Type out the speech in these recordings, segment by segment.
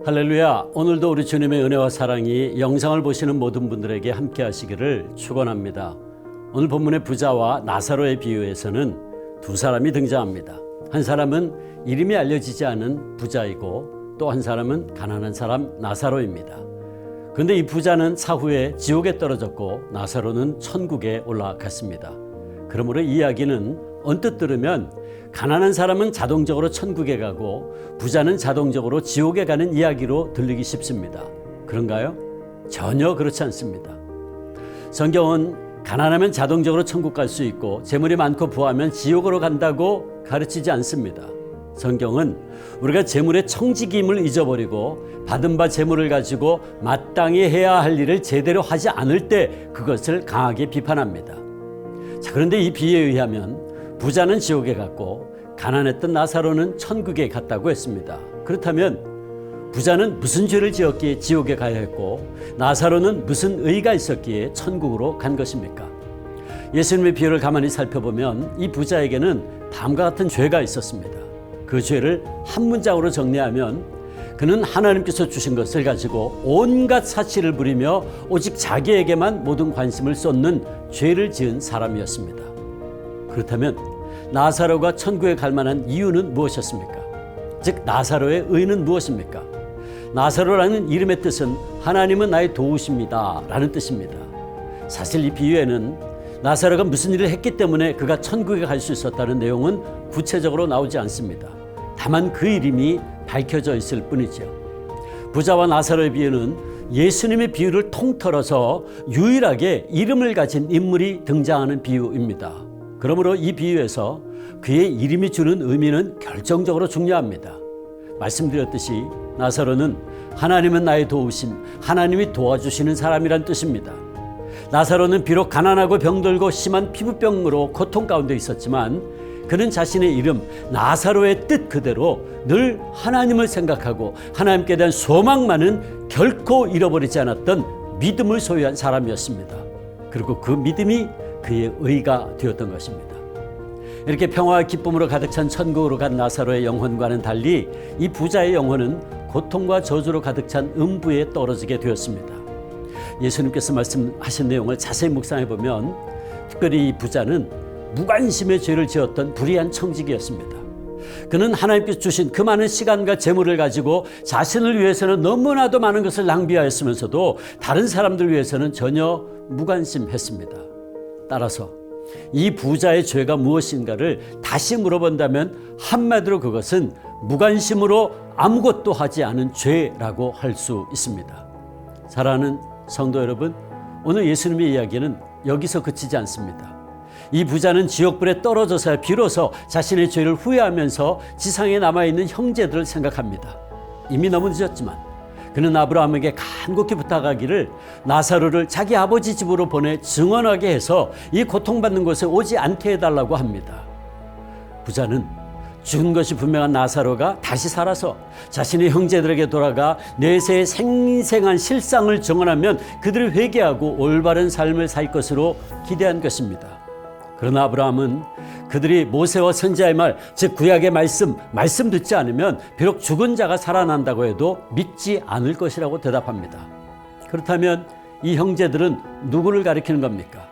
할렐루야. 오늘도 우리 주님의 은혜와 사랑이 영상을 보시는 모든 분들에게 함께 하시기를 축원합니다. 오늘 본문의 부자와 나사로의 비유에서는 두 사람이 등장합니다. 한 사람은 이름이 알려지지 않은 부자이고 또 한 사람은 가난한 사람 나사로입니다. 그런데 이 부자는 사후에 지옥에 떨어졌고 나사로는 천국에 올라갔습니다. 그러므로 이 이야기는 언뜻 들으면 가난한 사람은 자동적으로 천국에 가고 부자는 자동적으로 지옥에 가는 이야기로 들리기 쉽습니다. 그런가요? 전혀 그렇지 않습니다. 성경은 가난하면 자동적으로 천국 갈 수 있고 재물이 많고 부하면 지옥으로 간다고 가르치지 않습니다. 성경은 우리가 재물의 청지기임을 잊어버리고 받은 바 재물을 가지고 마땅히 해야 할 일을 제대로 하지 않을 때 그것을 강하게 비판합니다. 자, 그런데 이 비유에 의하면 부자는 지옥에 갔고 가난했던 나사로는 천국에 갔다고 했습니다. 그렇다면 부자는 무슨 죄를 지었기에 지옥에 가야 했고 나사로는 무슨 의가 있었기에 천국으로 간 것입니까? 예수님의 비유를 가만히 살펴보면 이 부자에게는 다음과 같은 죄가 있었습니다. 그 죄를 한 문장으로 정리하면 그는 하나님께서 주신 것을 가지고 온갖 사치를 부리며 오직 자기에게만 모든 관심을 쏟는 죄를 지은 사람이었습니다. 그렇다면 나사로가 천국에 갈 만한 이유는 무엇이었습니까? 즉 나사로의 의는 무엇입니까? 나사로라는 이름의 뜻은 하나님은 나의 도우십니다 라는 뜻입니다. 사실 이 비유에는 나사로가 무슨 일을 했기 때문에 그가 천국에 갈 수 있었다는 내용은 구체적으로 나오지 않습니다. 다만 그 이름이 밝혀져 있을 뿐이죠. 부자와 나사로의 비유는 예수님의 비유를 통틀어서 유일하게 이름을 가진 인물이 등장하는 비유입니다. 그러므로 이 비유에서 그의 이름이 주는 의미는 결정적으로 중요합니다. 말씀드렸듯이 나사로는 하나님은 나의 도우심, 하나님이 도와주시는 사람이란 뜻입니다. 나사로는 비록 가난하고 병들고 심한 피부병으로 고통 가운데 있었지만 그는 자신의 이름 나사로의 뜻 그대로 늘 하나님을 생각하고 하나님께 대한 소망만은 결코 잃어버리지 않았던 믿음을 소유한 사람이었습니다. 그리고 그 믿음이 그의 의가 되었던 것입니다. 이렇게 평화와 기쁨으로 가득 찬 천국으로 간 나사로의 영혼과는 달리 이 부자의 영혼은 고통과 저주로 가득 찬 음부에 떨어지게 되었습니다. 예수님께서 말씀하신 내용을 자세히 묵상해 보면 특별히 이 부자는 무관심의 죄를 지었던 불의한 청지기였습니다. 그는 하나님께서 주신 그 많은 시간과 재물을 가지고 자신을 위해서는 너무나도 많은 것을 낭비하였으면서도 다른 사람들 위해서는 전혀 무관심했습니다. 따라서 이 부자의 죄가 무엇인가를 다시 물어본다면 한마디로 그것은 무관심으로 아무것도 하지 않은 죄라고 할 수 있습니다. 사랑하는 성도 여러분, 오늘 예수님의 이야기는 여기서 그치지 않습니다. 이 부자는 지옥불에 떨어져서야 비로소 자신의 죄를 후회하면서 지상에 남아있는 형제들을 생각합니다. 이미 너무 늦었지만 그는 아브라함에게 간곡히 부탁하기를 나사로를 자기 아버지 집으로 보내 증언하게 해서 이 고통받는 곳에 오지 않게 해달라고 합니다. 부자는 죽은 것이 분명한 나사로가 다시 살아서 자신의 형제들에게 돌아가 내세의 생생한 실상을 증언하면 그들이 회개하고 올바른 삶을 살 것으로 기대한 것입니다. 그러나 아브라함은 그들이 모세와 선지자의 말, 즉 구약의 말씀 듣지 않으면 비록 죽은 자가 살아난다고 해도 믿지 않을 것이라고 대답합니다. 그렇다면 이 형제들은 누구를 가리키는 겁니까?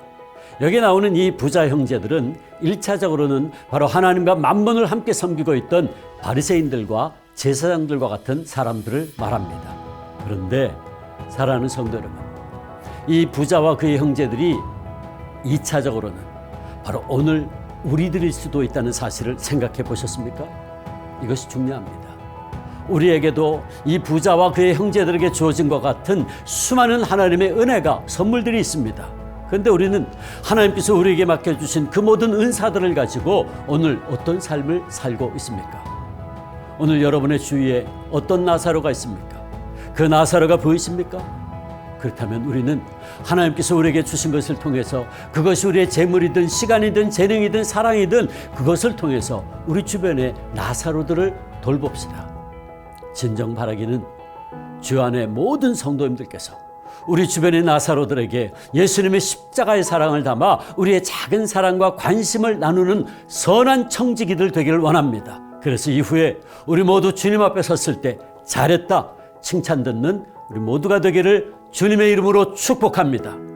여기 나오는 이 부자 형제들은 1차적으로는 바로 하나님과 만몬을 함께 섬기고 있던 바리새인들과 제사장들과 같은 사람들을 말합니다. 그런데 사랑하는 성도 여러분, 이 부자와 그의 형제들이 2차적으로는 바로 오늘 우리들일 수도 있다는 사실을 생각해 보셨습니까? 이것이 중요합니다. 우리에게도 이 부자와 그의 형제들에게 주어진 것 같은 수많은 하나님의 은혜가 선물들이 있습니다. 그런데 우리는 하나님께서 우리에게 맡겨주신 그 모든 은사들을 가지고 오늘 어떤 삶을 살고 있습니까? 오늘 여러분의 주위에 어떤 나사로가 있습니까? 그 나사로가 보이십니까? 그렇다면 우리는 하나님께서 우리에게 주신 것을 통해서 그것이 우리의 재물이든 시간이든 재능이든 사랑이든 그것을 통해서 우리 주변의 나사로들을 돌봅시다. 진정 바라기는 주 안의 모든 성도님들께서 우리 주변의 나사로들에게 예수님의 십자가의 사랑을 담아 우리의 작은 사랑과 관심을 나누는 선한 청지기들 되기를 원합니다. 그래서 이후에 우리 모두 주님 앞에 섰을 때 잘했다, 칭찬 듣는 우리 모두가 되기를 주님의 이름으로 축복합니다.